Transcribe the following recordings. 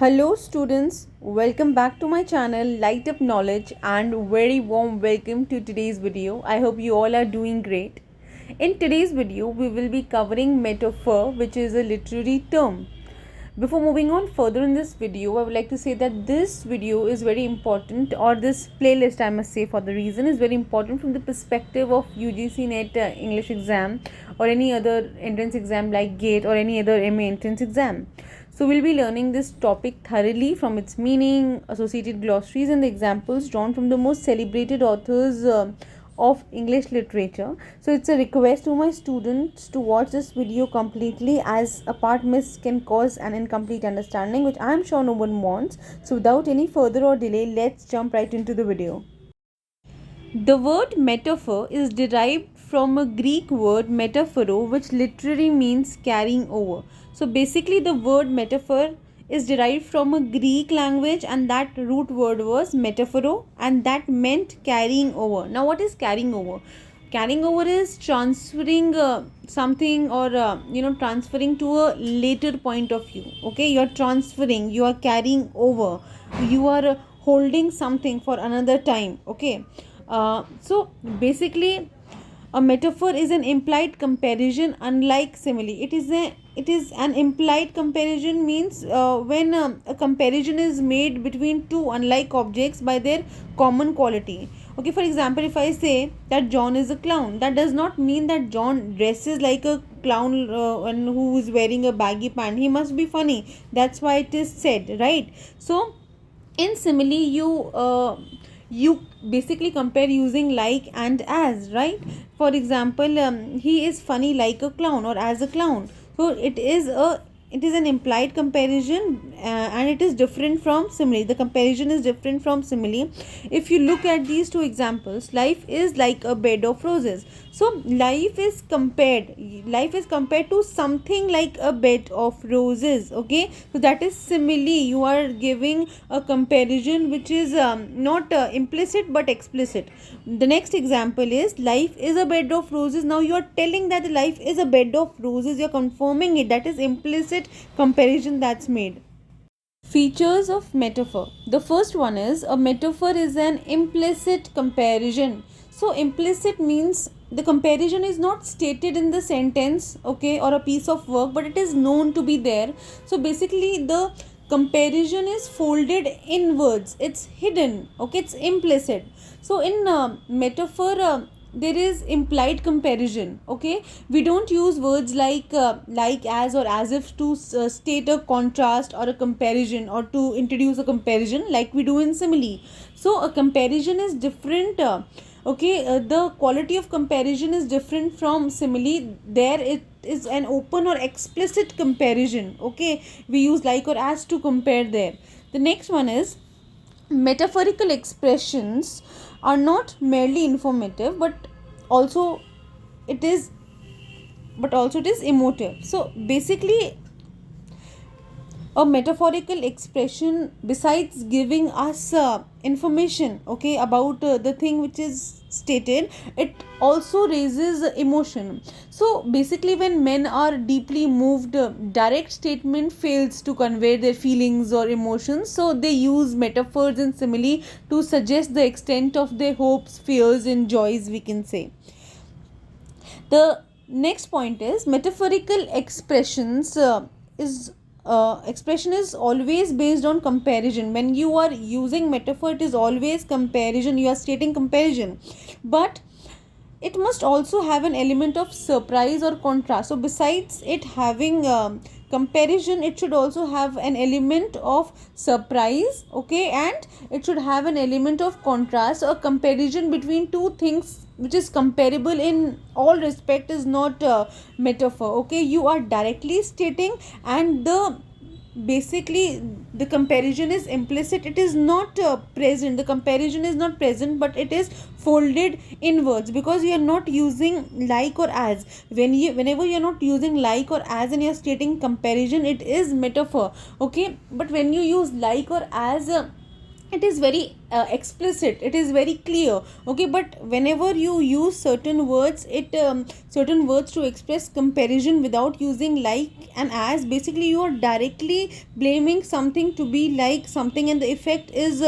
Hello students, welcome back to my channel Lightup Knowledge and very warm welcome to today's video. I hope you all are doing great. In today's video, we will be covering metaphor, which is a literary term. Before moving on further in this video, I would like to say that this video is very important, or this playlist I must say for the reason is very important from the perspective of UGC NET English exam or any other entrance exam like GATE or any other MA entrance exam. So we'll be learning this topic thoroughly from its meaning, associated glossaries and the examples drawn from the most celebrated authors of English literature. So it's a request to my students to watch this video completely, as a part miss can cause an incomplete understanding, which I am sure no one wants. So without any further or delay, let's jump right into the video. The word metaphor is derived from a Greek word metaphoro, which literally means carrying over. So basically the word metaphor is derived from a Greek language, and that root word was metaphoro, and that meant carrying over. Now what is carrying over? Carrying over is transferring something, or transferring to a later point of view. Okay, you are transferring, you are carrying over, you are holding something for another time. Okay, so basically a metaphor is an implied comparison, unlike simile. It is an implied comparison, means when a comparison is made between two unlike objects by their common quality. Okay, for example, if I say that John is a clown, that does not mean that John dresses like a clown and who is wearing a baggy pant. He must be funny. That's why it is said, right? So in simile, you basically compare using like and as, right? For example, he is funny like a clown or as a clown. So it is an implied comparison, and it is different from simile. The comparison is different from simile. If you look at these two examples, life is like a bed of roses. So life is compared to something like a bed of roses. Okay, so that is simile. You are giving a comparison which is not implicit but explicit. The next example is life is a bed of roses. Now you are telling that life is a bed of roses, you are confirming it. That is implicit comparison that's made. Features of metaphor. The first one is a metaphor is an implicit comparison. So implicit means the comparison is not stated in the sentence, okay, or a piece of work, but it is known to be there. So basically the comparison is folded inwards, it's hidden, okay, it's implicit. So in metaphor, there is implied comparison. Okay, we don't use words like as or as if to state a contrast or a comparison, or to introduce a comparison like we do in simile. So a comparison is different. The quality of comparison is different from simile. There it is an open or explicit comparison. Okay, we use like or as to compare there. The next one is metaphorical expressions are not merely informative, but also it is emotive. So basically a metaphorical expression, besides giving us information, okay, about the thing which is stated, it also raises emotion. So basically when men are deeply moved, direct statement fails to convey their feelings or emotions, so they use metaphors and simile to suggest the extent of their hopes, fears and joys, we can say. The next point is metaphorical expressions expression is always based on comparison. When you are using metaphor, it is always comparison, you are stating comparison, but it must also have an element of surprise or contrast. So besides it having comparison, it should also have an element of surprise, okay, and it should have an element of contrast. A comparison between two things which is comparable in all respect is not metaphor. Okay, you are directly stating, and basically the comparison is implicit, it is not present. The comparison is not present, but it is folded inwards, because you are not using like or as. Whenever you are not using like or as and you are stating comparison, it is metaphor. Okay, but when you use like or as, it is very explicit, it is very clear. Okay, but whenever you use certain words, certain words to express comparison without using like and as, basically you are directly blaming something to be like something, and the effect is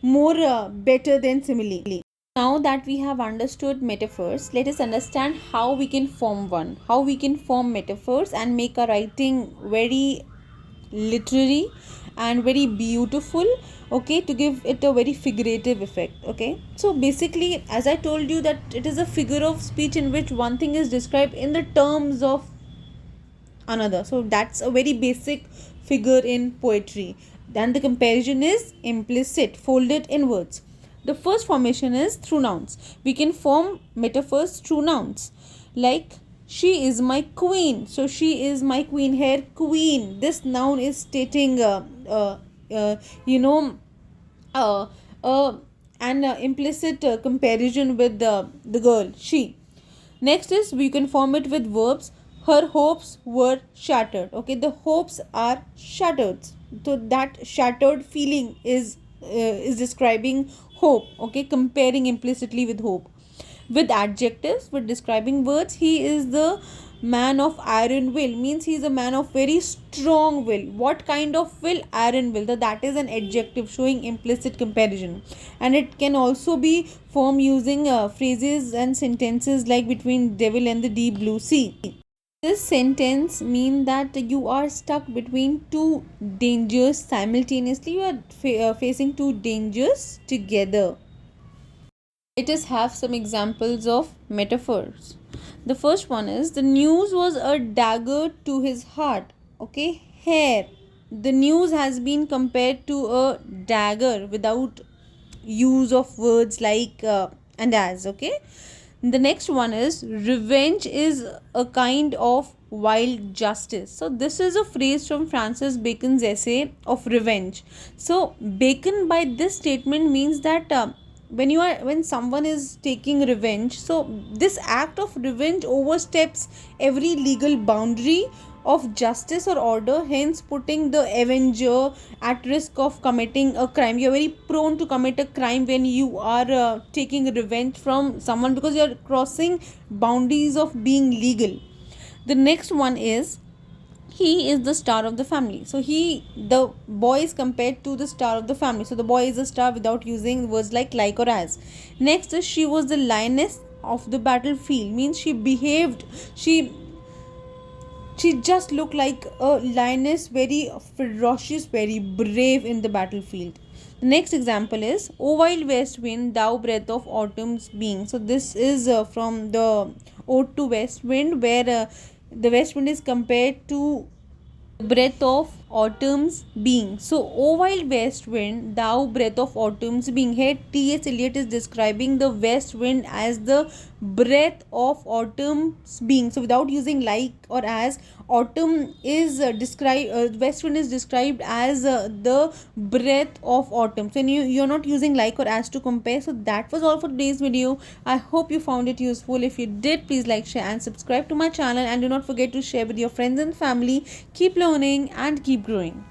more better than simile. Now that we have understood metaphors, let us understand how we can form one, how we can form metaphors and make our writing very literary and very beautiful, okay, to give it a very figurative effect. Okay, so basically, as I told you, that it is a figure of speech in which one thing is described in the terms of another. So that's a very basic figure in poetry. Then the comparison is implicit, folded in words. The first formation is through nouns. We can form metaphors through nouns, like she is my queen. So she is my queen. Here, queen, this noun is stating you know uh, uh, an implicit comparison with the girl, she. Next is, we can form it with verbs. Her hopes were shattered. Okay, the hopes are shattered. So that shattered feeling is describing hope. Okay, comparing implicitly with hope. With adjectives, with describing words, he is the man of iron will, means he is a man of very strong will. What kind of will? Iron will. That is an adjective showing implicit comparison, and it can also be formed using phrases and sentences like between devil and the deep blue sea. This sentence means that you are stuck between two dangers simultaneously. You are facing two dangers together. Let us have some examples of metaphors. The first one is, the news was a dagger to his heart. Okay, here the news has been compared to a dagger without use of words like and as. Okay, the next one is, revenge is a kind of wild justice. So this is a phrase from Francis Bacon's essay of revenge. So Bacon by this statement means that when someone is taking revenge, so this act of revenge oversteps every legal boundary of justice or order, hence putting the avenger at risk of committing a crime. You are very prone to commit a crime when you are taking revenge from someone, because you are crossing boundaries of being legal. The next one is, he is the star of the family. So the boy is compared to the star of the family. So the boy is a star without using words like or as. Next is, she was the lioness of the battlefield, means she behaved, she just looked like a lioness, very ferocious, very brave in the battlefield. The next example is, O wild west wind, thou breath of autumn's being. So this is from the Ode to West Wind, where the west wind is compared to breath of autumn's being. So, O wild west wind, thou breath of autumn's being. Here, T.S. Eliot is describing the west wind as the breath of autumn's being. So, without using like or as, autumn is described, west wind is described as the breath of autumn. So, you're not using like or as to compare. So, that was all for today's video. I hope you found it useful. If you did, please like, share and subscribe to my channel, and do not forget to share with your friends and family. Keep learning and keep growing.